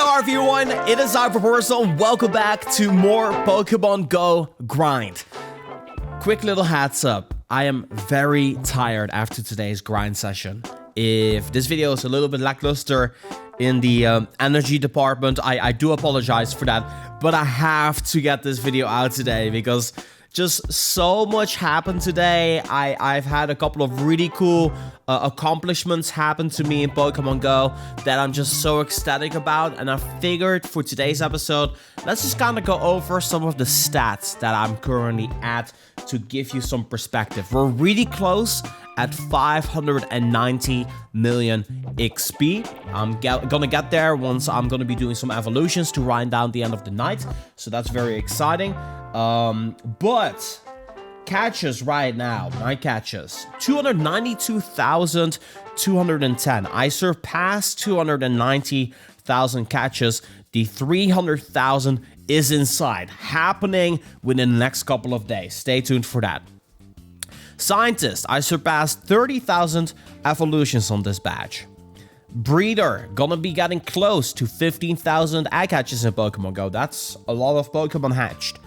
Yo everyone, it is IV Pokémon. Welcome back to more Pokemon Go Grind. Quick little heads up, I am very tired after today's grind session. If this video is a little bit lackluster in the energy department, I do apologize for that. But I have to get this video out today because just so much happened today. I've had a couple of really cool accomplishments happen to me in Pokemon Go that I'm just so ecstatic about. And I figured for today's episode, let's just kind of go over some of the stats that I'm currently at to give you some perspective. We're really close at 590 million XP. I'm gonna get there once I'm gonna be doing some evolutions to grind down the end of the night. So that's very exciting. But catches right now, my catches, 292,210. I surpassed 290,000 catches. The 300,000 is inside, happening within the next couple of days. Stay tuned for that. Scientist, I surpassed 30,000 evolutions on this badge. Breeder, gonna be getting close to 15,000 egg hatches in Pokemon Go. That's a lot of Pokemon hatched.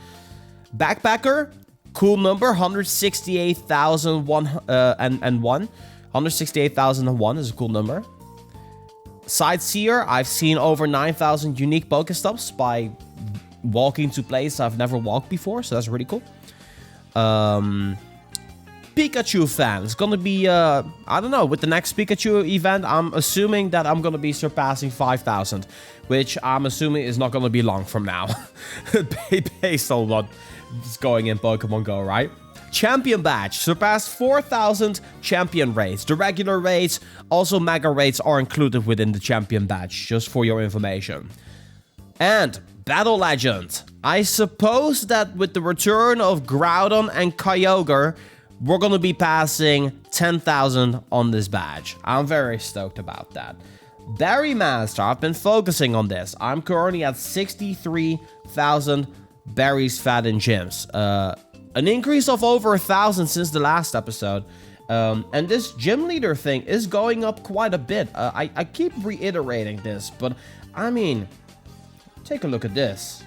Backpacker, cool number, 168,001. 168,001 is a cool number. Sightseer, I've seen over 9,000 unique Pokestops by walking to places I've never walked before, so that's really cool. Pikachu fan, it's gonna be, I don't know, with the next Pikachu event, I'm assuming that I'm gonna be surpassing 5,000, which I'm assuming is not gonna be long from now, based on what is going in Pokemon Go, right? Champion badge, surpassed 4,000 champion raids. The regular raids, also mega raids are included within the champion badge, just for your information. And battle legend, I suppose that with the return of Groudon and Kyogre, we're gonna be passing 10,000 on this badge. I'm very stoked about that. Berry Master, I've been focusing on this. I'm currently at 63,000 berries fed in gyms. An increase of over 1,000 since the last episode. And this gym leader thing is going up quite a bit. I keep reiterating this, but I mean, take a look at this.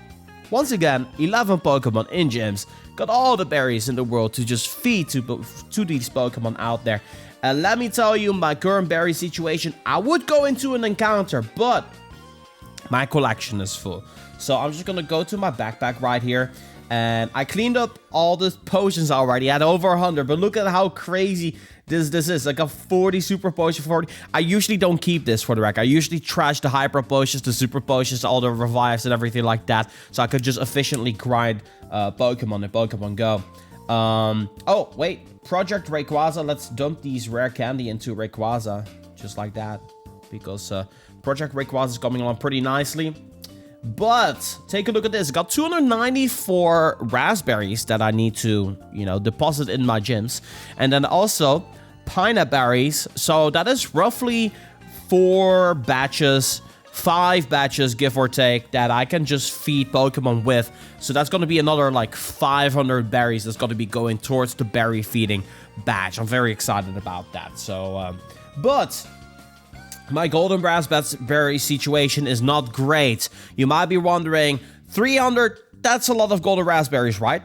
Once again, 11 Pokemon in gyms. Got all the berries in the world to just feed to these Pokemon out there. And let me tell you, my current berry situation, I would go into an encounter, but my collection is full. So I'm just gonna go to my backpack right here. And I cleaned up all the potions already. I had over 100, but look at how crazy this is. Like a 40 super potion, 40. I usually don't keep this for the record. I usually trash the hyper potions, the super potions, all the revives and everything like that. So I could just efficiently grind Pokemon in Pokemon Go. Oh, wait. Project Rayquaza. Let's dump these rare candy into Rayquaza. Just like that. Because Project Rayquaza is coming along pretty nicely. But take a look at this. Got 294 raspberries that I need to, deposit in my gyms. And then also pineapple berries. So that is roughly 4 batches, 5 batches, give or take, that I can just feed Pokemon with. So that's going to be another like 500 berries that's going to be going towards the berry feeding batch. I'm very excited about that. So, but my golden raspberry situation is not great. You might be wondering, 300, that's a lot of golden raspberries, right?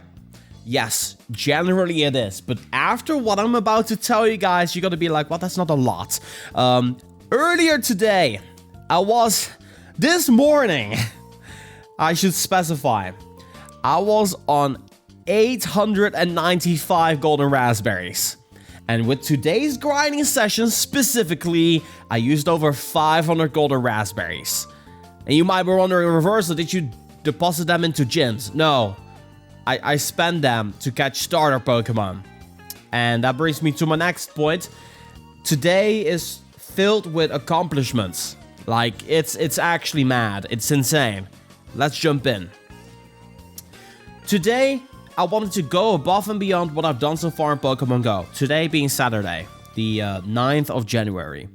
Yes, generally it is. But after what I'm about to tell you guys, you're going to be like, well, that's not a lot. Earlier today, this morning, I should specify, I was on 895 golden raspberries. And with today's grinding session specifically, I used over 500 golden raspberries. And you might be wondering in reverse, did you deposit them into gyms? No, I spent them to catch starter Pokemon. And that brings me to my next point. Today is filled with accomplishments. Like, it's actually mad. It's insane. Let's jump in. Today, I wanted to go above and beyond what I've done so far in Pokemon Go. Today being Saturday, the 9th of January.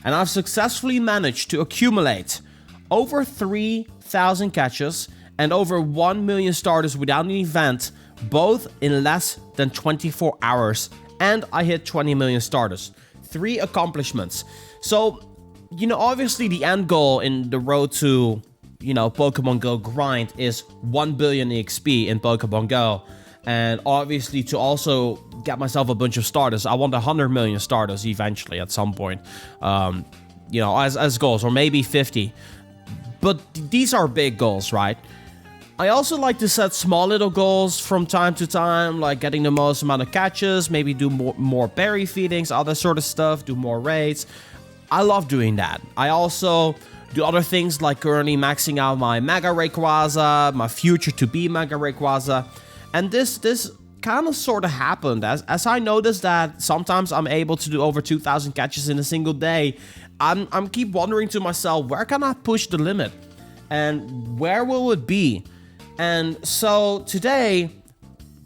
And I've successfully managed to accumulate over 3,000 catches and over 1 million Stardust without an event, both in less than 24 hours. And I hit 20 million Stardust. 3 accomplishments. So, obviously the end goal in the road to you know, Pokemon Go Grind is 1 billion EXP in Pokemon Go. And obviously, to also get myself a bunch of Stardust, I want 100 million Stardust eventually at some point. You know, as goals, or maybe 50. But these are big goals, right? I also like to set small little goals from time to time, like getting the most amount of catches, maybe do more berry feedings, all that sort of stuff, do more raids. I love doing that. I also do other things like currently maxing out my Mega Rayquaza, my future to be Mega Rayquaza. And this kind of sort of happened as I noticed that sometimes I'm able to do over 2,000 catches in a single day. I'm keep wondering to myself, where can I push the limit? And where will it be? And so today,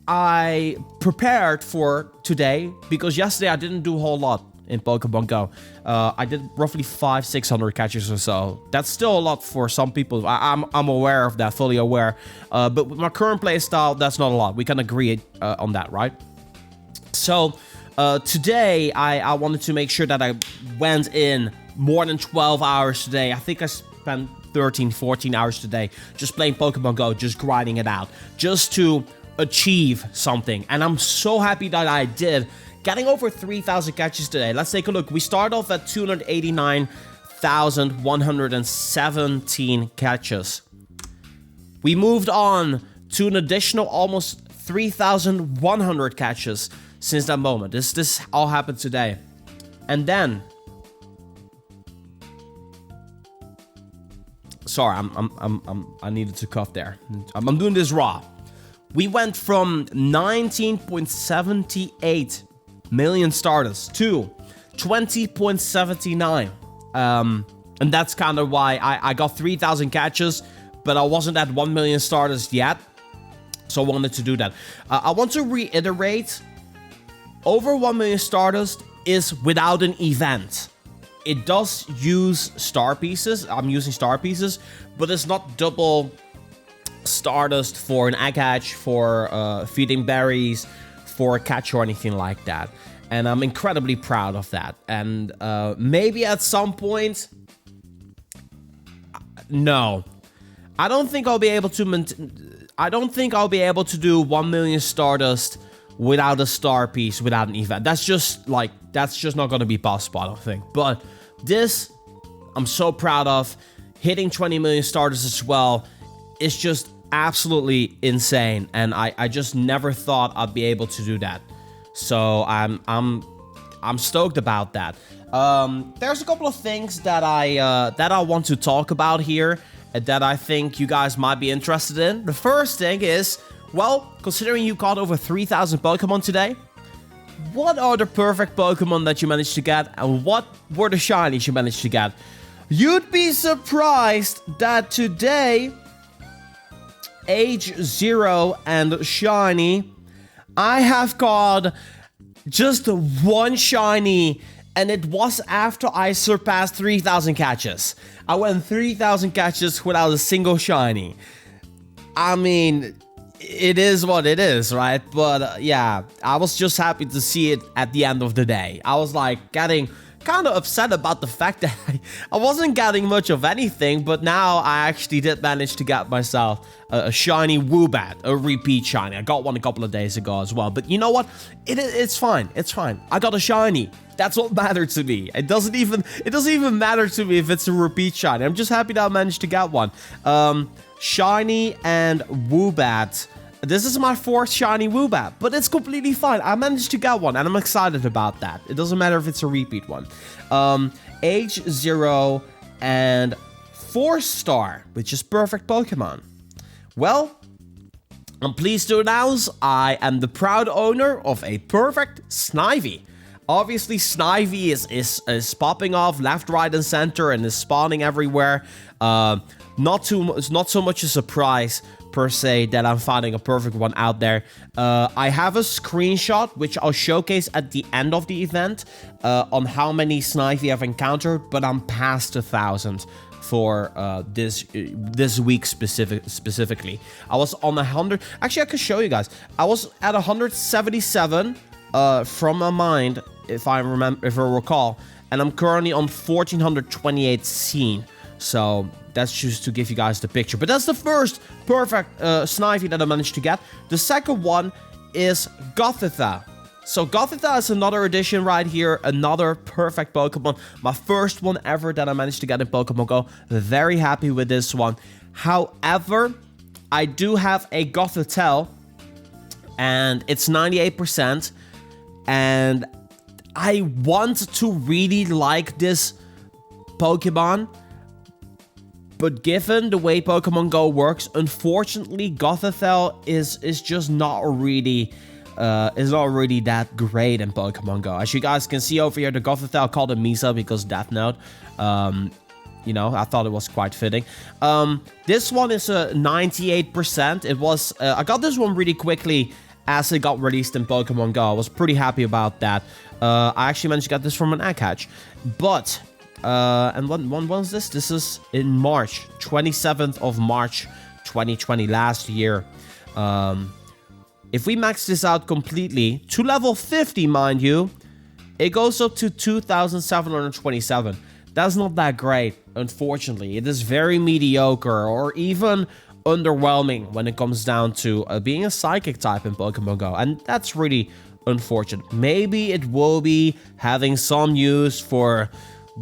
I prepared for today, because yesterday I didn't do a whole lot in Pokemon Go. I did roughly 500-600 catches or so. That's still a lot for some people. I'm aware of that, fully aware. But with my current playstyle, that's not a lot. We can agree on that, right? So today, I wanted to make sure that I went in more than 12 hours today. I think I spent 13, 14 hours today just playing Pokemon Go, just grinding it out, just to achieve something. And I'm so happy that I did. Getting over 3,000 catches today. Let's take a look. We start off at 289,117 catches. We moved on to an additional almost 3,100 catches since that moment. This all happened today. And then, sorry, I needed to cough there. I'm doing this raw. We went from 19.78 million Stardust to 20.79. And that's kind of why I got 3,000 catches, but I wasn't at 1 million Stardust yet. So I wanted to do that. I want to reiterate, over 1 million Stardust is without an event. It does use star pieces. I'm using star pieces, but it's not double Stardust for an egg hatch, for feeding berries, for a catch or anything like that. And I'm incredibly proud of that. And maybe at some point, no, I don't think I'll be able to. I don't think I'll be able to do 1 million Stardust without a star piece, without an event. That's just not going to be possible, I don't think. But this, I'm so proud of. Hitting 20 million Stardust as well is just absolutely insane, and I just never thought I'd be able to do that. So I'm stoked about that. There's a couple of things that I want to talk about here that I think you guys might be interested in. The first thing is, well, considering you caught over 3,000 Pokemon today, what are the perfect Pokemon that you managed to get, and what were the shinies you managed to get? You'd be surprised that today, Age 0 and Shiny, I have caught just one shiny, and it was after I surpassed 3,000 catches. I went 3,000 catches without a single shiny. I mean, it is what it is, right? But yeah, I was just happy to see it at the end of the day. I was like getting kind of upset about the fact that I wasn't getting much of anything, but now I actually did manage to get myself a shiny Woobat, a repeat shiny. I got one a couple of days ago as well, but you know what? It's fine. It's fine. I got a shiny. That's what mattered to me. It doesn't even matter to me if it's a repeat shiny. I'm just happy that I managed to get one. Shiny and Woobat. This is my fourth shiny Woobat, but it's completely fine. I managed to get one, and I'm excited about that. It doesn't matter if it's a repeat one. Age 0 and 4-star, which is perfect Pokemon. Well, I'm pleased to announce I am the proud owner of a perfect Snivy. Obviously, Snivy is popping off left, right, and center, and is spawning everywhere. Not so much a surprise per se that I'm finding a perfect one out there. I have a screenshot which I'll showcase at the end of the event on how many Snivy I've encountered, but I'm past 1,000 for this week specifically. I was on 100. Actually, I can show you guys. I was at 177 from my mind, if I recall, and I'm currently on 1,428 seen. So that's just to give you guys the picture. But that's the first perfect Snivy that I managed to get. The second one is Gothitha. So Gothitha is another edition right here, another perfect Pokemon. My first one ever that I managed to get in Pokemon Go. Very happy with this one. However, I do have a Gothitha, and it's 98%. And I want to really like this Pokemon. But given the way Pokemon Go works, unfortunately, Gothitha is just not really... is not really that great in Pokemon Go. As you guys can see over here, the Gothitha, I called it Misa because Death Note. You know, I thought it was quite fitting. This one is a 98%. It was, I got this one really quickly as it got released in Pokemon Go. I was pretty happy about that. I actually managed to get this from an egg hatch. But, and when was this? This is in March, 27th of March, 2020, last year. If we max this out completely, to level 50, mind you, it goes up to 2,727. That's not that great, unfortunately. It is very mediocre or even underwhelming when it comes down to being a Psychic type in Pokemon Go. And that's really unfortunate. Maybe it will be having some use for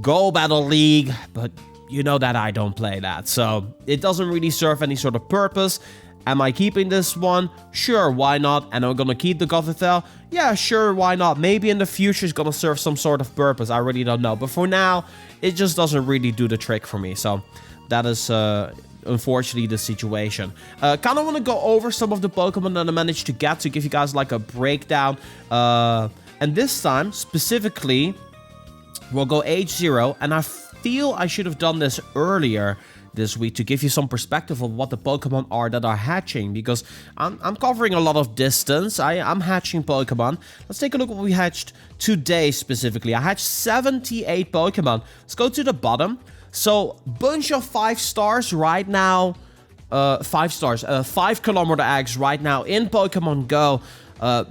Go Battle League, but you know that I don't play that. So it doesn't really serve any sort of purpose. Am I keeping this one? Sure, why not? And I'm gonna keep the Gothitha? Yeah, sure, why not? Maybe in the future it's gonna serve some sort of purpose. I really don't know. But for now, it just doesn't really do the trick for me. So that is unfortunately the situation. Kind of want to go over some of the Pokemon that I managed to get to give you guys like a breakdown. And this time, specifically, we'll go age 0. And I feel I should have done this earlier this week to give you some perspective of what the Pokemon are that are hatching, because I'm covering a lot of distance. I'm hatching Pokemon. Let's take a look at what we hatched today specifically. I hatched 78 Pokemon. Let's go to the bottom. So, bunch of 5 stars right now. 5 stars. 5 kilometer eggs right now in Pokemon Go.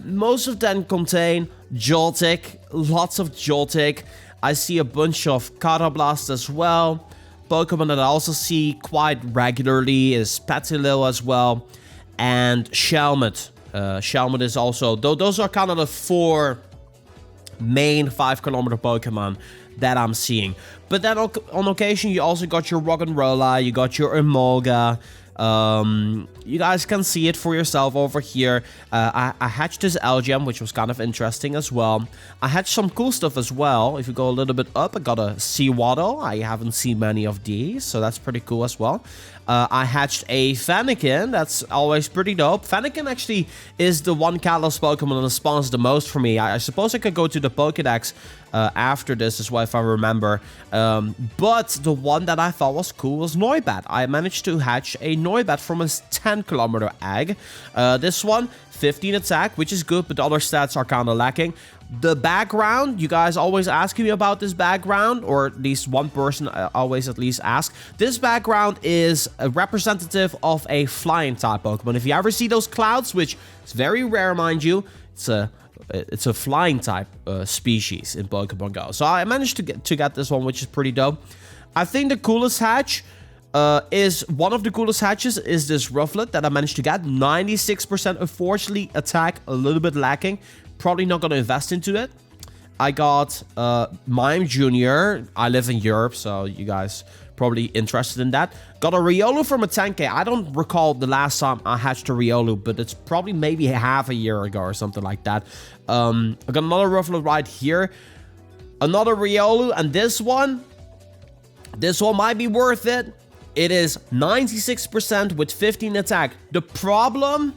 Most of them contain Joltik. Lots of Joltik. I see a bunch of Carablast as well. Pokemon that I also see quite regularly is Petilil as well, and Shelmet. Shelmet is also... Those are kind of the 4 main 5 kilometer Pokemon that I'm seeing. But then on occasion you also got your Roggenrola, you got your Emolga. You guys can see it for yourself over here. I hatched this Algem, which was kind of interesting as well. I hatched some cool stuff as well. If you go a little bit up, I got a Sewaddle. I haven't seen many of these, so that's pretty cool as well. I hatched a Fennekin. That's always pretty dope. Fennekin actually is the one Kalos Pokemon that spawns the most for me. I suppose I could go to the Pokedex after this as well, if I remember. But the one that I thought was cool was Noibat. I managed to hatch a Noibat from a 10 kilometer egg. This one, 15 attack, which is good, but the other stats are kind of lacking. The background, you guys always asking me about this background, or at least one person always at least asks. This background is a representative of a flying type Pokemon. If you ever see those clouds, which is very rare, mind you, it's a flying type species in Pokemon Go. So I managed to get this one, which is pretty dope. I think the coolest hatch is one of the coolest hatches is this Rufflet that I managed to get. 96% unfortunately attack, a little bit lacking. Probably not going to invest into it. I got Mime Jr. I live in Europe, so you guys probably interested in that. Got a Riolu from a 10k. I don't recall the last time I hatched a Riolu, but it's probably maybe half a year ago or something like that. I got another Rufflet right here. Another Riolu, and this one might be worth it. It is 96% with 15 attack. The problem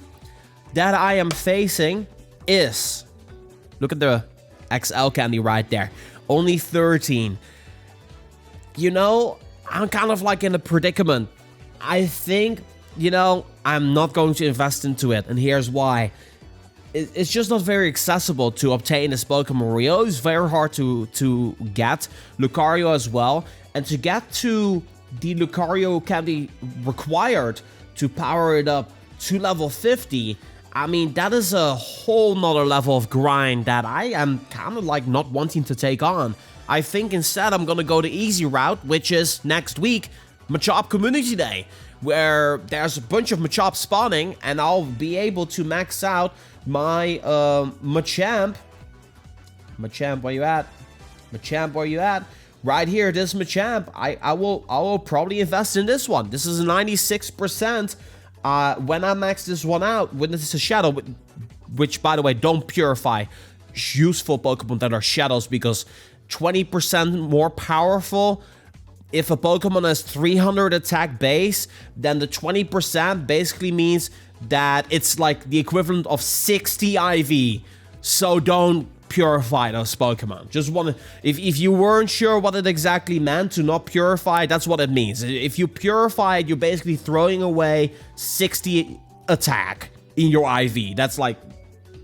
that I am facing is... Look at the XL candy right there. Only 13. You know, I'm kind of like in a predicament. I think, you know, I'm not going to invest into it. And here's why. It's just not very accessible to obtain this Pokemon. Riolu is very hard to get. Lucario as well. And to get to the Lucario candy required to power it up to level 50... I mean, that is a whole nother level of grind that I am kind of like not wanting to take on. I think instead I'm gonna go the easy route, which is next week, Machamp Community Day, where there's a bunch of Machamp spawning, and I'll be able to max out my Machamp. Machamp, where you at? Machamp, where you at? Right here, this Machamp. I will probably invest in this one. This is 96%. When I max this one out, when this is a shadow, which by the way, don't purify useful Pokemon that are shadows, because 20% more powerful. If a Pokemon has 300 attack base, then the 20% basically means that it's like the equivalent of 60 IV. So don't purify those Pokemon. Just want to, if you weren't sure what it exactly meant to not purify, that's what it means. If you purify it, you're basically throwing away 60 attack in your IV. That's like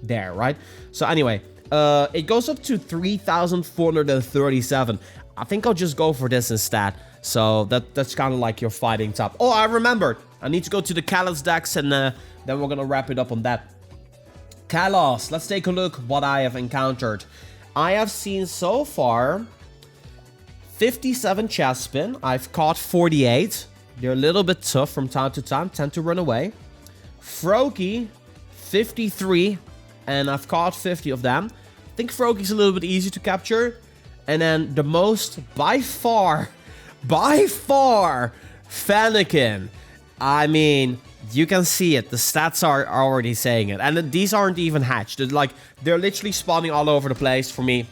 there, right? So anyway, it goes up to 3,437. I think I'll just go for this instead. So that's kind of like your fighting type. Oh, I remembered. I need to go to the Kalos Dex, and then we're gonna wrap it up on that. Kalos, let's take a look what I have encountered. I have seen so far 57 Chespin. I've caught 48. They're a little bit tough from time to time, tend to run away. Froakie, 53, and I've caught 50 of them. I think Froakie's a little bit easy to capture. And then the most, by far, Fennekin. I mean, you can see it. The stats are already saying it. And these aren't even hatched. They're literally spawning all over the place for me.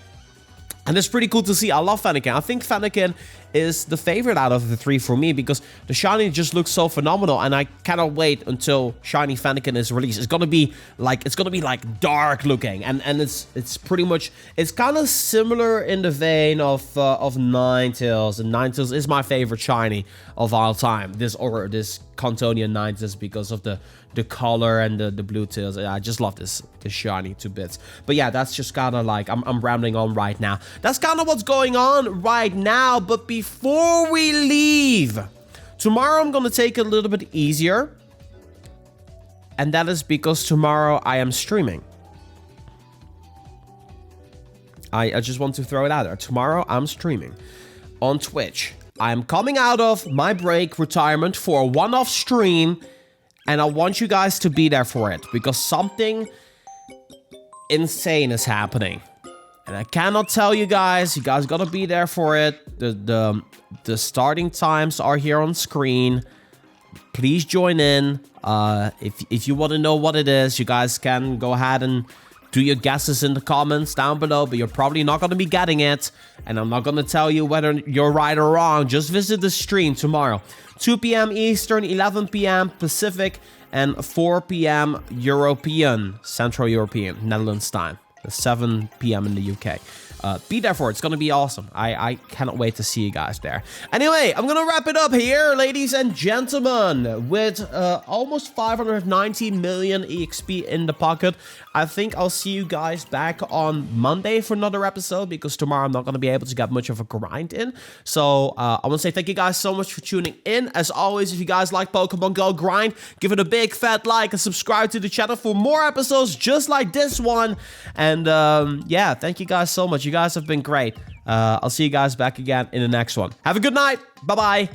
And it's pretty cool to see. I love Fennekin. I think Fennekin is the favorite out of the three for me, because the shiny just looks so phenomenal, and I cannot wait until shiny Fennekin is released. It's gonna be like dark looking, and it's pretty much, it's kind of similar in the vein of Ninetales, and Ninetales is my favorite shiny of all time. This Cantonian Ninetales, because of the color and the blue tails. I just love this shiny to bits. But yeah, that's just kind of like, I'm rambling on right now. That's kind of what's going on right now. But before we leave, tomorrow I'm going to take it a little bit easier. And that is because tomorrow I am streaming. I just want to throw it out there. Tomorrow I'm streaming on Twitch. I'm coming out of my break retirement for a one-off stream. And I want you guys to be there for it, because something insane is happening. And I cannot tell you guys gotta be there for it. The starting times are here on screen. Please join in. If you want to know what it is, you guys can go ahead and do your guesses in the comments down below, but you're probably not going to be getting it. And I'm not going to tell you whether you're right or wrong. Just visit the stream tomorrow. 2 p.m. Eastern, 11 p.m. Pacific, and 4 p.m. European, Central European, Netherlands time. 7 p.m. in the UK. Be there for it. It's going to be awesome. I cannot wait to see you guys there. Anyway, I'm going to wrap it up here, ladies and gentlemen, with almost 590 million EXP in the pocket. I think I'll see you guys back on Monday for another episode, because tomorrow I'm not going to be able to get much of a grind in. So I want to say thank you guys so much for tuning in. As always, if you guys like Pokemon Go Grind, give it a big fat like and subscribe to the channel for more episodes just like this one. And yeah, thank you guys so much. You guys have been great. I'll see you guys back again in the next one. Have a good night. Bye-bye.